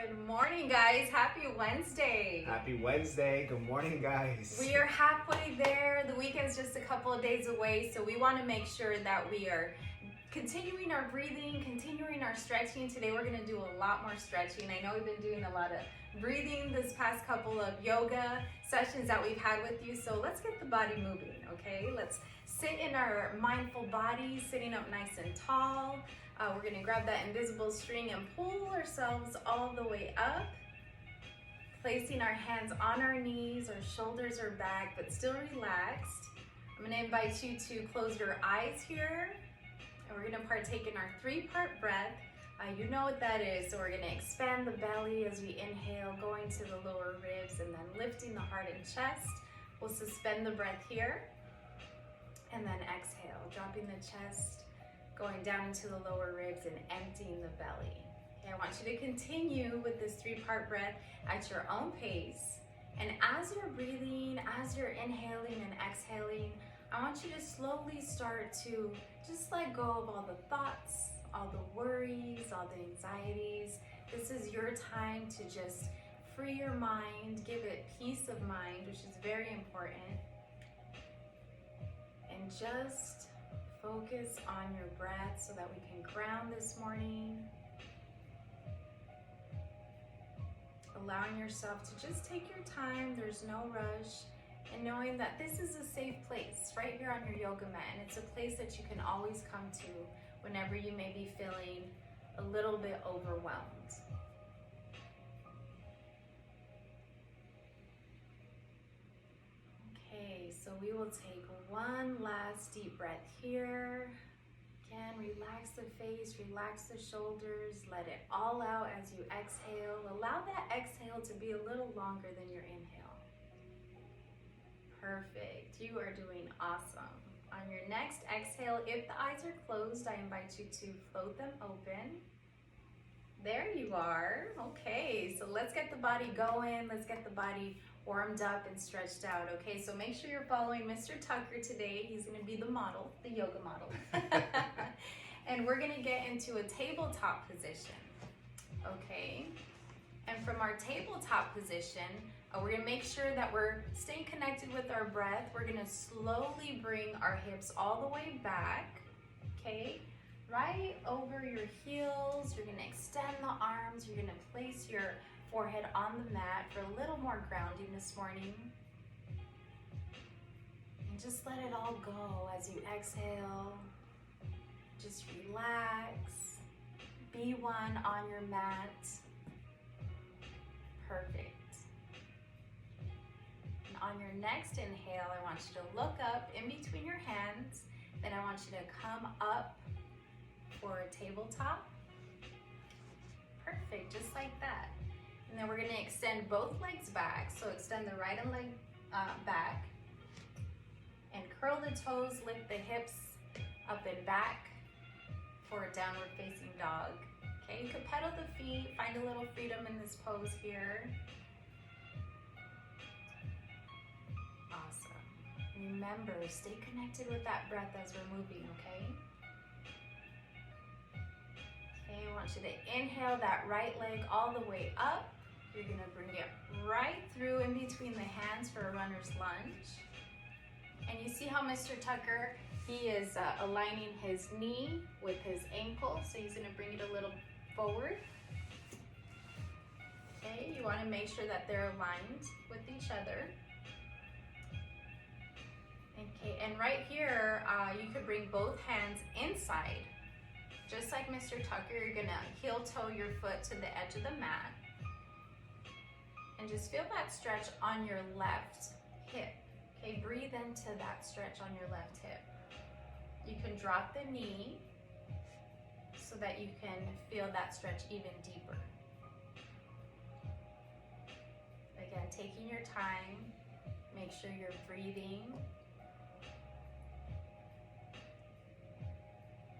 Good morning, guys. Happy Wednesday. Happy Wednesday. Good morning, guys. We are halfway there. The weekend's just a couple of days away, so we want to make sure that we are continuing our breathing, continuing our stretching. Today we're going to do a lot more stretching. I know we've been doing a lot of breathing this past couple of yoga sessions that we've had with you, so let's get the body moving, okay? Let's sit in our mindful body, sitting up nice and tall. We're going to grab that invisible string and pull ourselves all the way up, placing our hands on our knees, our shoulders are back, but still relaxed. I'm going to invite you to close your eyes here, and we're going to partake in our 3-part breath. You know what that is, so we're going to expand the belly as we inhale, going to the lower ribs, and then lifting the heart and chest. We'll suspend the breath here, and then exhale, dropping the chest, going down into the lower ribs and emptying the belly. Okay, I want you to continue with this 3-part breath at your own pace. And as you're breathing, as you're inhaling and exhaling, I want you to slowly start to just let go of all the thoughts, all the worries, all the anxieties. This is your time to just free your mind, give it peace of mind, which is very important. And just focus on your breath so that we can ground this morning. Allowing yourself to just take your time, there's no rush, and knowing that this is a safe place right here on your yoga mat, and it's a place that you can always come to whenever you may be feeling a little bit overwhelmed. Okay, so we will take one last deep breath here. Again, relax the face, relax the shoulders, let it all out as you exhale. Allow that exhale to be a little longer than your inhale. Perfect, you are doing awesome. On your next exhale, if the eyes are closed, I invite you to float them open. There you are. Okay, so let's get the body going. Let's get the body warmed up and stretched out. Okay, so make sure you're following Mr. Tucker today. He's going to be the model, the yoga model. And we're going to get into a tabletop position. Okay, and from our tabletop position, we're going to make sure that we're staying connected with our breath. We're going to slowly bring our hips all the way back. Okay, right over your heels. You're going to extend the arms. You're going to place your forehead on the mat for a little more grounding this morning. And just let it all go as you exhale. Just relax. Be one on your mat. Perfect. And on your next inhale, I want you to look up in between your hands. Then I want you to come up for a tabletop. Perfect, just like that. And then we're going to extend both legs back. So extend the right leg back. And curl the toes, lift the hips up and back for a downward facing dog. Okay, you could pedal the feet, find a little freedom in this pose here. Awesome. Remember, stay connected with that breath as we're moving, okay? Okay, I want you to inhale that right leg all the way up. You're going to bring it right through in between the hands for a runner's lunge. And you see how Mr. Tucker, he is aligning his knee with his ankle, so he's going to bring it a little forward. Okay, you want to make sure that they're aligned with each other. Okay, and right here, you could bring both hands inside. Just like Mr. Tucker, you're going to heel toe your foot to the edge of the mat. And just feel that stretch on your left hip. Okay, breathe into that stretch on your left hip. You can drop the knee so that you can feel that stretch even deeper. Again, taking your time, make sure you're breathing.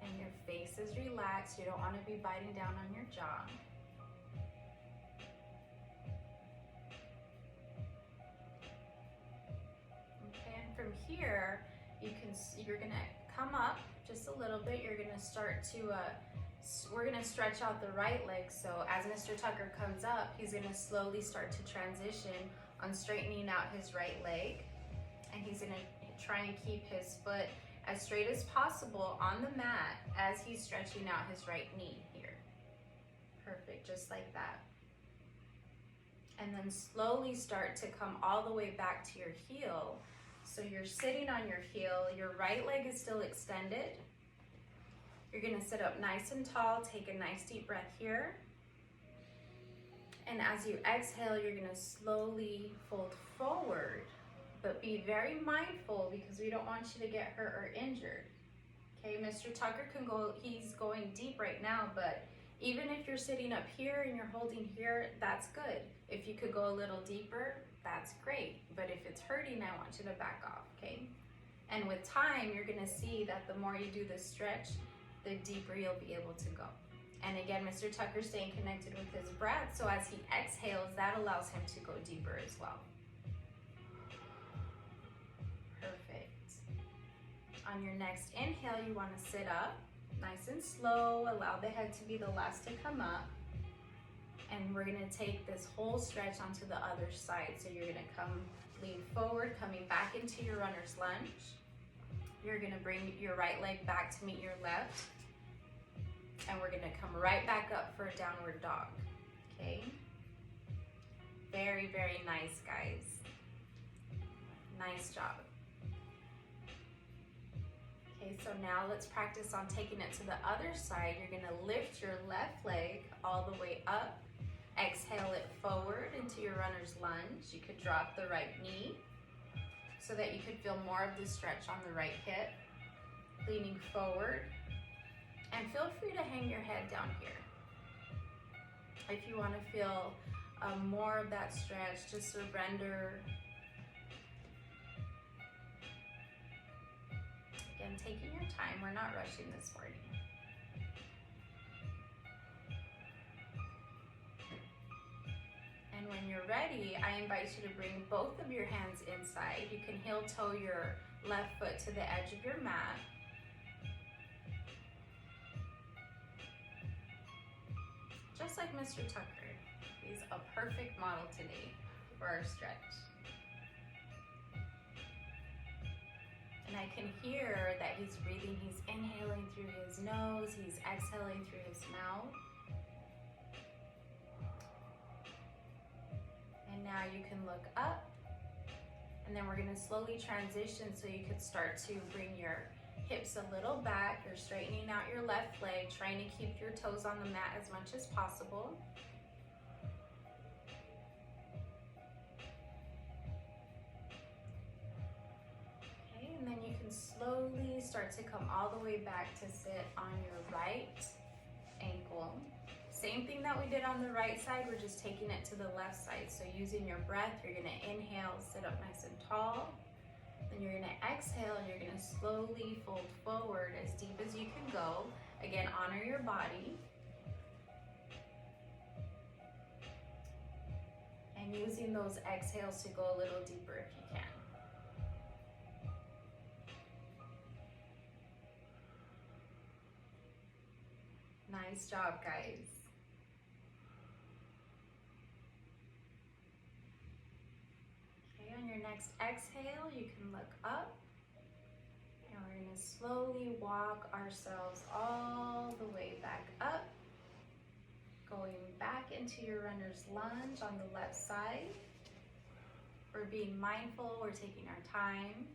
And your face is relaxed. You don't want to be biting down on your jaw. From here, you're gonna come up just a little bit. You're gonna start to we're gonna stretch out the right leg. So as Mr. Tucker comes up, he's gonna slowly start to transition on straightening out his right leg. And he's gonna try and keep his foot as straight as possible on the mat as he's stretching out his right knee here. Perfect, just like that. And then slowly start to come all the way back to your heel. So you're sitting on your heel, your right leg is still extended. You're gonna sit up nice and tall, take a nice deep breath here. And as you exhale, you're gonna slowly fold forward, but be very mindful because we don't want you to get hurt or injured. Okay, Mr. Tucker can go, he's going deep right now, but even if you're sitting up here and you're holding here, that's good. If you could go a little deeper, that's great. But if it's hurting, I want you to back off, okay? And with time, you're gonna see that the more you do this stretch, the deeper you'll be able to go. And again, Mr. Tucker's staying connected with his breath, so as he exhales, that allows him to go deeper as well. Perfect. On your next inhale, you wanna sit up, nice and slow, allow the head to be the last to come up. And we're gonna take this whole stretch onto the other side. So you're gonna lean forward, coming back into your runner's lunge. You're gonna bring your right leg back to meet your left. And we're gonna come right back up for a downward dog, okay? Very, very nice, guys. Nice job. Okay, so now let's practice on taking it to the other side. You're gonna lift your left leg all the way up. Exhale it forward into your runner's lunge. You could drop the right knee so that you could feel more of the stretch on the right hip. Leaning forward. And feel free to hang your head down here. If you want to feel more of that stretch, just surrender. Again, taking your time. We're not rushing this morning. And when you're ready, I invite you to bring both of your hands inside. You can heel toe your left foot to the edge of your mat. Just like Mr. Tucker. He's a perfect model today for our stretch. And I can hear that he's breathing. He's inhaling through his nose. He's exhaling through his mouth. And now you can look up. And then we're going to slowly transition so you could start to bring your hips a little back. You're straightening out your left leg, trying to keep your toes on the mat as much as possible. Okay, and then you can slowly start to come all the way back to sit on your right ankle. Same thing that we did on the right side, we're just taking it to the left side. So using your breath, you're gonna inhale, sit up nice and tall. Then you're gonna exhale and you're gonna slowly fold forward as deep as you can go. Again, honor your body. And using those exhales to go a little deeper if you can. Nice job, guys. On your next exhale, you can look up, and we're going to slowly walk ourselves all the way back up, going back into your runner's lunge on the left side. We're being mindful, we're taking our time.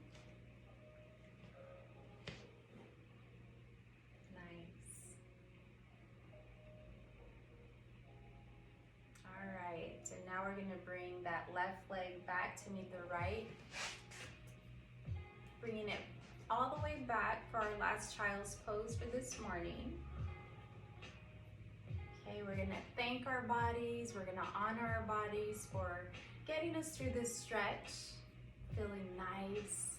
Nice. All right, and now we're going to bring that left leg back to meet the right. Bringing it all the way back for our last child's pose for this morning. Okay, we're gonna thank our bodies. We're gonna honor our bodies for getting us through this stretch. Feeling nice.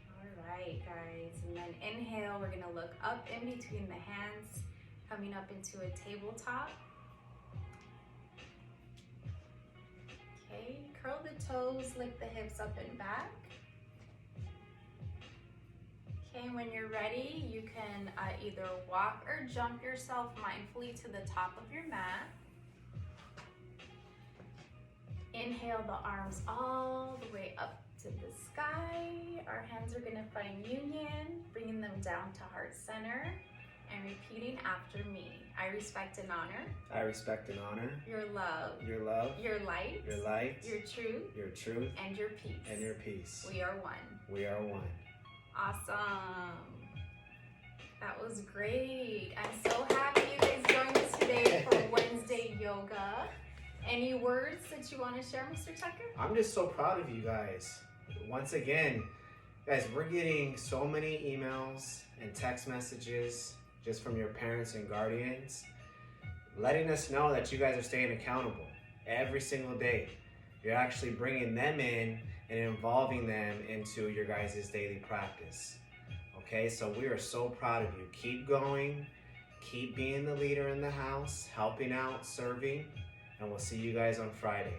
All right, guys. And then inhale, we're gonna look up in between the hands, coming up into a tabletop. Okay, curl the toes, lift the hips up and back. Okay, when you're ready, you can either walk or jump yourself mindfully to the top of your mat. Inhale the arms all the way up to the sky. Our hands are gonna find union, bringing them down to heart center and repeating after me. I respect and honor. I respect and honor. Your love. Your love. Your light. Your light. Your truth. Your truth. And your peace. And your peace. We are one. We are one. Awesome. That was great. I'm so happy you guys joined us today for Wednesday yoga. Any words that you want to share, Mr. Tucker? I'm just so proud of you guys. Once again, guys, we're getting so many emails and text messages just from your parents and guardians, letting us know that you guys are staying accountable every single day. You're actually bringing them in and involving them into your guys' daily practice. Okay, so we are so proud of you. Keep going, keep being the leader in the house, helping out, serving, and we'll see you guys on Friday.